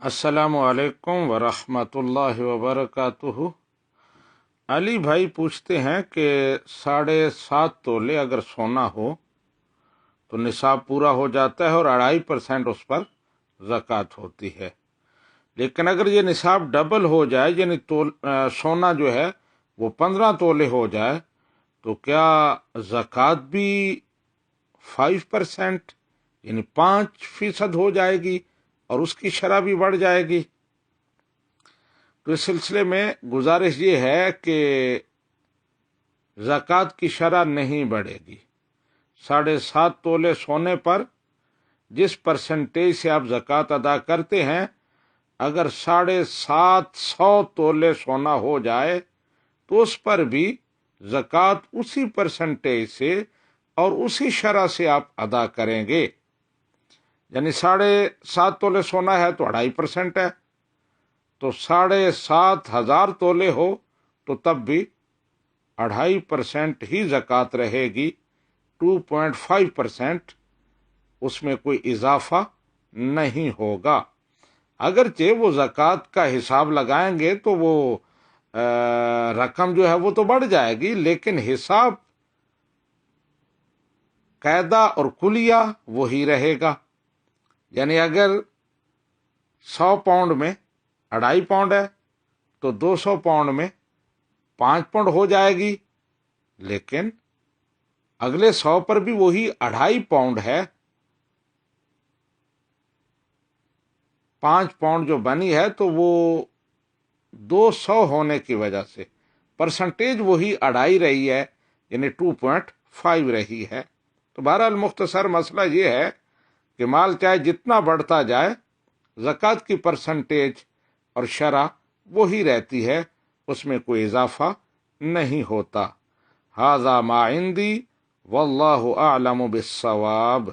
السلام علیکم ورحمۃ اللہ وبرکاتہ۔ علی بھائی پوچھتے ہیں کہ 7.5 تولے اگر سونا ہو تو نصاب پورا ہو جاتا ہے اور 2.5% اس پر زکوٰۃ ہوتی ہے، لیکن اگر یہ نصاب ڈبل ہو جائے یعنی سونا جو ہے وہ 15 تولے ہو جائے تو کیا زکوٰۃ بھی 5% یعنی 5% ہو جائے گی اور اس کی شرح بھی بڑھ جائے گی؟ تو اس سلسلے میں گزارش یہ ہے کہ زکوٰۃ کی شرح نہیں بڑھے گی۔ 7.5 تولے سونے پر جس پرسنٹیج سے آپ زکوٰۃ ادا کرتے ہیں، اگر 750 تولے سونا ہو جائے تو اس پر بھی زکوٰۃ اسی پرسنٹیج سے اور اسی شرح سے آپ ادا کریں گے۔ یعنی 7.5 تولے سونا ہے تو 2.5% ہے، تو 7,500 تولے ہو تو تب بھی 2.5% ہی زکوٰۃ رہے گی، 2.5% اس میں کوئی اضافہ نہیں ہوگا۔ اگرچہ وہ زکوٰۃ کا حساب لگائیں گے تو وہ رقم جو ہے وہ تو بڑھ جائے گی، لیکن حساب قاعدہ اور کلیہ وہی رہے گا۔ یعنی اگر 100 پاؤنڈ میں 2.5 پاؤنڈ ہے تو 200 پاؤنڈ میں 5 پاؤنڈ ہو جائے گی، لیکن اگلے 100 پر بھی وہی 2.5 پاؤنڈ ہے۔ 5 پاؤنڈ جو بنی ہے تو وہ 200 ہونے کی وجہ سے پرسنٹیج وہی 2.5 رہی ہے، یعنی 2.5 رہی ہے۔ تو بہرحال مختصر مسئلہ یہ ہے کہ مال چاہے جتنا بڑھتا جائے، زکوٰۃ کی پرسنٹیج اور شرح وہی رہتی ہے، اس میں کوئی اضافہ نہیں ہوتا۔ ھذا ما عندی واللہ اعلم بالصواب۔